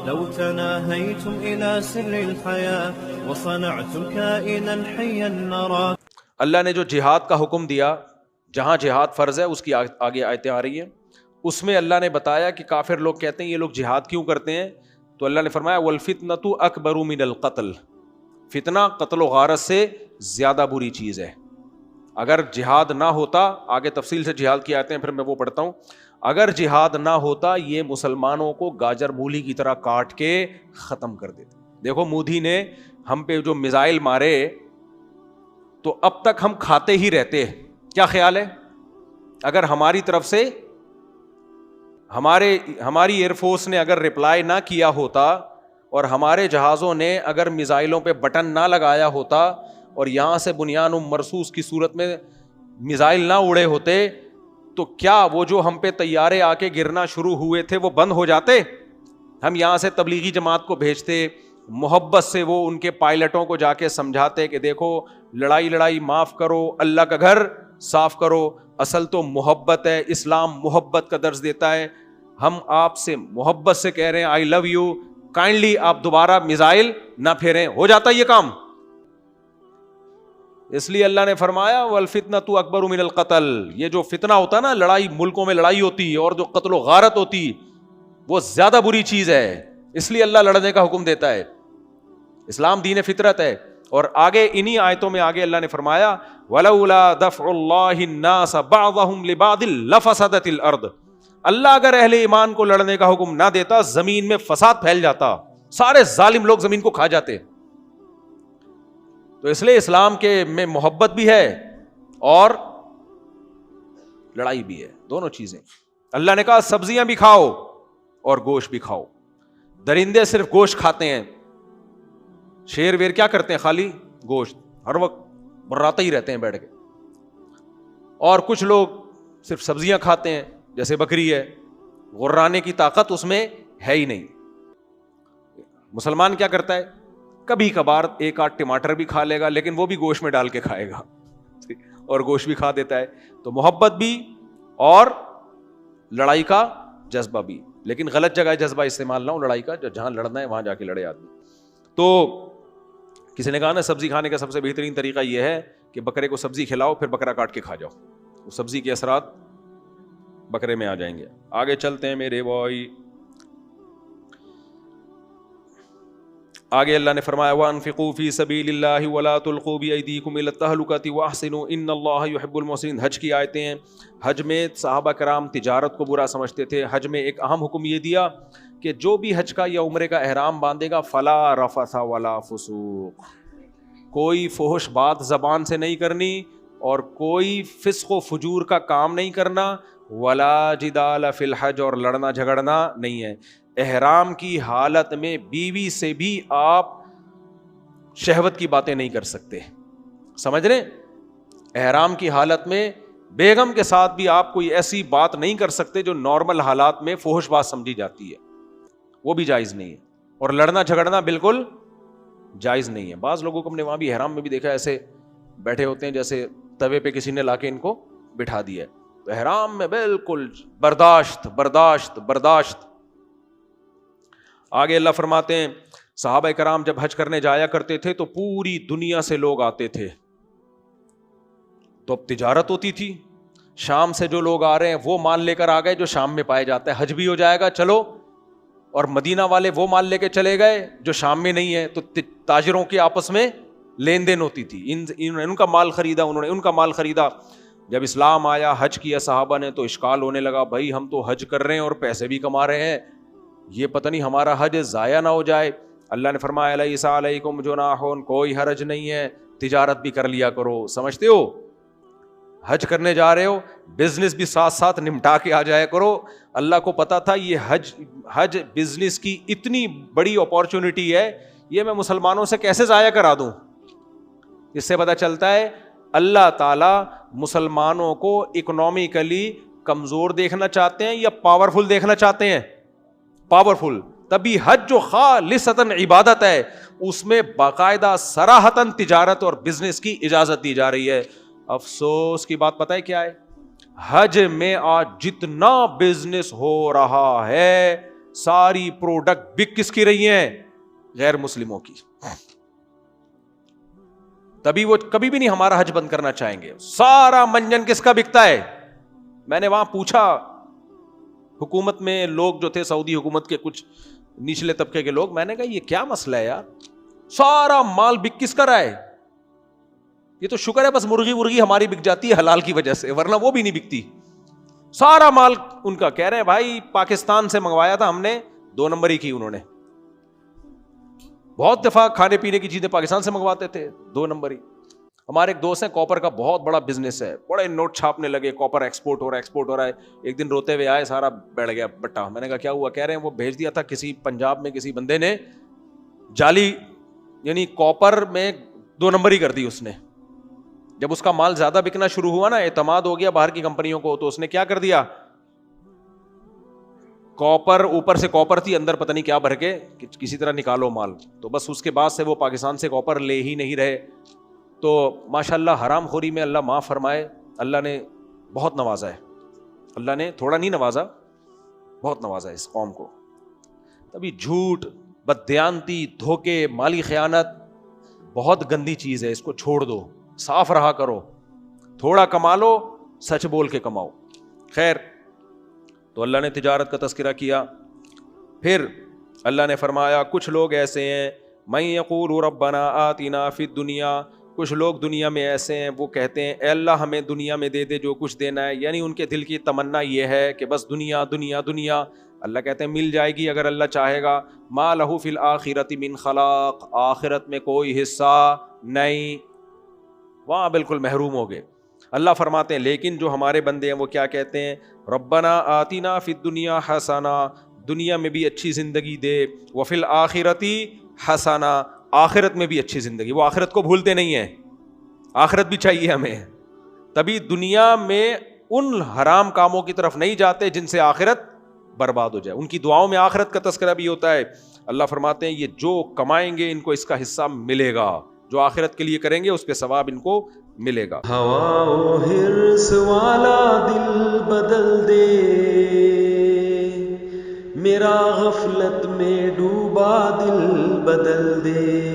لو تناهيتم إلى سر الحياة وصنعتم كائنا حيا نرى. اللہ نے جو جہاد کا حکم دیا، جہاں جہاد فرض ہے اس کی آگے آیتیں آ رہی ہیں، اس میں اللہ نے بتایا کہ کافر لوگ کہتے ہیں یہ لوگ جہاد کیوں کرتے ہیں، تو اللہ نے فرمایا والفتنۃ اکبر من القتل، فتنہ قتل و غارت سے زیادہ بری چیز ہے. اگر جہاد نہ ہوتا، آگے تفصیل سے جہاد کی آیتیں پھر میں وہ پڑھتا ہوں، اگر جہاد نہ ہوتا یہ مسلمانوں کو گاجر مولی کی طرح کاٹ کے ختم کر دیتے. دیکھو مودی نے ہم پہ جو میزائل مارے تو اب تک ہم کھاتے ہی رہتے. کیا خیال ہے اگر ہماری طرف سے ہماری ایئر فورس نے اگر رپلائی نہ کیا ہوتا اور ہمارے جہازوں نے اگر میزائلوں پہ بٹن نہ لگایا ہوتا اور یہاں سے بنیان مرصوص کی صورت میں میزائل نہ اڑے ہوتے تو کیا وہ جو ہم پہ طیارے آ کے گرنا شروع ہوئے تھے وہ بند ہو جاتے؟ ہم یہاں سے تبلیغی جماعت کو بھیجتے، محبت سے وہ ان کے پائلٹوں کو جا کے سمجھاتے کہ دیکھو لڑائی معاف کرو، اللہ کا گھر صاف کرو، اصل تو محبت ہے، اسلام محبت کا درس دیتا ہے، ہم آپ سے محبت سے کہہ رہے ہیں آئی لو یو، کائنڈلی آپ دوبارہ میزائل نہ پھیریں، ہو جاتا یہ کام. اس لیے اللہ نے فرمایا والفتنۃ اکبر من القتل، یہ جو فتنہ ہوتا ہے نا، لڑائی ملکوں میں لڑائی ہوتی اور جو قتل و غارت ہوتی وہ زیادہ بری چیز ہے، اس لیے اللہ لڑنے کا حکم دیتا ہے. اسلام دین فطرت ہے. اور آگے انہی آیتوں میں آگے اللہ نے فرمایا وَلَوْلَا دَفْعُ اللَّهِ النَّاسَ بَعْضَهُمْ لِبَعْضٍ لَفَسَدَتِ الْأَرْضِ، اللہ اگر اہل ایمان کو لڑنے کا حکم نہ دیتا زمین میں فساد پھیل جاتا، سارے ظالم لوگ زمین کو کھا جاتے. تو اس لیے اسلام کے میں محبت بھی ہے اور لڑائی بھی ہے، دونوں چیزیں. اللہ نے کہا سبزیاں بھی کھاؤ اور گوشت بھی کھاؤ. درندے صرف گوشت کھاتے ہیں، شیر ویر کیا کرتے ہیں؟ خالی گوشت، ہر وقت براتے ہی رہتے ہیں بیٹھ کے. اور کچھ لوگ صرف سبزیاں کھاتے ہیں، جیسے بکری ہے، غرانے کی طاقت اس میں ہے ہی نہیں. مسلمان کیا کرتا ہے؟ کبھی کبھار ایک آدھ ٹماٹر بھی کھا لے گا، لیکن وہ بھی گوشت میں ڈال کے کھائے گا اور گوشت بھی کھا دیتا ہے. تو محبت بھی اور لڑائی کا جذبہ بھی، لیکن غلط جگہ جذبہ استعمال نہ ہو لڑائی کا، جہاں لڑنا ہے وہاں جا کے لڑے آدمی. تو کسی نے کہا نا سبزی کھانے کا سب سے بہترین طریقہ یہ ہے کہ بکرے کو سبزی کھلاؤ پھر بکرا کاٹ کے کھا جاؤ، وہ سبزی کے اثرات بکرے میں آ جائیں گے. آگے چلتے ہیں میرے بھائی. آگے اللہ نے فرمایا وَأَنفِقُوا فِي سَبِيلِ اللَّهِ وَلَا تُلْقُوا بِأَيْدِيكُمْ إِلَى التَّهْلُكَةِ وَأَحْسِنُوا إِنَّ اللَّهَ يُحِبُّ الْمُحْسِنِينَ. حج کی آیتیں ہیں. حج میں صحابہ کرام تجارت کو برا سمجھتے تھے. حج میں ایک اہم حکم یہ دیا کہ جو بھی حج کا یا عمرے کا احرام باندھے گا فلا رفث ولا فسوق، کوئی فحش بات زبان سے نہیں کرنی اور کوئی فسق و فجور کا کام نہیں کرنا، ولا جدال فی الحج، اور لڑنا جھگڑنا نہیں ہے. احرام کی حالت میں بیوی سے بھی آپ شہوت کی باتیں نہیں کر سکتے، سمجھ رہے؟ احرام کی حالت میں بیگم کے ساتھ بھی آپ کوئی ایسی بات نہیں کر سکتے جو نارمل حالات میں فحش بات سمجھی جاتی ہے، وہ بھی جائز نہیں ہے. اور لڑنا جھگڑنا بالکل جائز نہیں ہے. بعض لوگوں کو ہم نے وہاں بھی احرام میں بھی دیکھا ایسے بیٹھے ہوتے ہیں جیسے توے پہ کسی نے لا کے ان کو بٹھا دیا ہے. تو احرام میں بالکل برداشت برداشت برداشت. آگے اللہ فرماتے ہیں صحابہ کرام جب حج کرنے جایا کرتے تھے تو پوری دنیا سے لوگ آتے تھے، تو اب تجارت ہوتی تھی. شام سے جو لوگ آ رہے ہیں وہ مال لے کر آ گئے جو شام میں پائے جاتا ہے، حج بھی ہو جائے گا چلو. اور مدینہ والے وہ مال لے کے چلے گئے جو شام میں نہیں ہے، تو تاجروں کے آپس میں لین دین ہوتی تھی. ان کا مال خریدا، انہوں نے ان کا مال خریدا. جب اسلام آیا، حج کیا صحابہ نے، تو اشکال ہونے لگا، بھائی ہم تو حج کر رہے ہیں اور پیسے بھی کما رہے ہیں، یہ پتہ نہیں ہمارا حج ضائع نہ ہو جائے. اللہ نے فرمایا لیس علیکم جناح، کوئی حرج نہیں ہے، تجارت بھی کر لیا کرو. سمجھتے ہو حج کرنے جا رہے ہو، بزنس بھی ساتھ ساتھ نمٹا کے آ جایا کرو. اللہ کو پتا تھا یہ حج بزنس کی اتنی بڑی اپارچونٹی ہے، یہ میں مسلمانوں سے کیسے ضائع کرا دوں. اس سے پتہ چلتا ہے اللہ تعالیٰ مسلمانوں کو اکنامکلی کمزور دیکھنا چاہتے ہیں یا پاورفل دیکھنا چاہتے ہیں؟ پاورفل. تبھی حج جو خالصتاً عبادت ہے اس میں باقاعدہ صراحتاً تجارت اور بزنس کی اجازت دی جا رہی ہے. افسوس کی بات پتہ ہے کیا ہے؟ حج میں آج جتنا بزنس ہو رہا ہے ساری پروڈکٹ بک کس کی رہی ہیں؟ غیر مسلموں کی. تبھی وہ کبھی بھی نہیں ہمارا حج بند کرنا چاہیں گے. سارا منجن کس کا بکتا ہے؟ میں نے وہاں پوچھا حکومت میں لوگ جو تھے, سعودی حکومت کے کچھ نچلے طبقے کے لوگ, میں نے کہا یہ کیا مسئلہ ہے یار, سارا مال بک کس کا رہا ہے؟ یہ تو شکر ہے بس مرغی ہماری بک جاتی ہے حلال کی وجہ سے, ورنہ وہ بھی نہیں بکتی. سارا مال ان کا. کہہ رہے ہیں بھائی پاکستان سے منگوایا تھا ہم نے, 2 نمبر ہی کی انہوں نے. بہت دفعہ کھانے پینے کی چیزیں پاکستان سے منگواتے تھے, 2 نمبر ہی. ہمارے ایک دوست ہیں, کاپر کا بہت بڑا بزنس ہے, بڑے نوٹ چھاپنے لگے, کاپر ایکسپورٹ ہو رہا ہے. ایک دن روتے ہوئے آئے, سارا بیٹھ گیا بٹا. میں نے کہا کیا ہوا؟ کہہ رہے ہیں وہ بھیج دیا تھا کسی پنجاب میں کسی بندے نے, جعلی یعنی کاپر میں 2 نمبر ہی کر دی اس نے. جب اس کا مال زیادہ بکنا شروع ہوا نا, اعتماد ہو گیا باہر کی کمپنیوں کو, تو اس نے کیا کر دیا, کاپر اوپر سے کاپر تھی, اندر پتہ نہیں کیا بھر کے کسی طرح نکالو مال. تو بس اس کے بعد سے وہ پاکستان سے کاپر لے ہی نہیں رہے. تو ماشاءاللہ حرام خوری میں اللہ معاف فرمائے, اللہ نے بہت نوازا ہے. اللہ نے تھوڑا نہیں نوازا, بہت نوازا ہے اس قوم کو. تبھی جھوٹ, بددیانتی, دھوکے, مالی خیانت بہت گندی چیز ہے, اس کو چھوڑ دو, صاف رہا کرو, تھوڑا کما لو, سچ بول کے کماؤ. خیر, تو اللہ نے تجارت کا تذکرہ کیا. پھر اللہ نے فرمایا کچھ لوگ ایسے ہیں, من یقول ربنا آتنا فی الدنیا, کچھ لوگ دنیا میں ایسے ہیں وہ کہتے ہیں اے اللہ ہمیں دنیا میں دے دے جو کچھ دینا ہے, یعنی ان کے دل کی تمنا یہ ہے کہ بس دنیا دنیا دنیا. اللہ کہتے ہیں مل جائے گی اگر اللہ چاہے گا. ما لہ فی الآخرۃ من خلاق, آخرت میں کوئی حصہ نہیں, وہاں بالکل محروم ہو گئے. اللہ فرماتے ہیں لیکن جو ہمارے بندے ہیں وہ کیا کہتے ہیں, ربنا آتنا فی الدنیا حسنہ, دنیا میں بھی اچھی زندگی دے, وفی الآخرۃ حسنہ, آخرت میں بھی اچھی زندگی. وہ آخرت کو بھولتے نہیں ہیں, آخرت بھی چاہیے ہمیں. تبھی دنیا میں ان حرام کاموں کی طرف نہیں جاتے جن سے آخرت برباد ہو جائے. ان کی دعاؤں میں آخرت کا تذکرہ بھی ہوتا ہے. اللہ فرماتے ہیں یہ جو کمائیں گے ان کو اس کا حصہ ملے گا, جو آخرت کے لیے کریں گے اس پہ ثواب ان کو ملے گا. ہوا و حرص والا دل بدل دے, میرا غفلت میں ڈوبا دل بدل دے.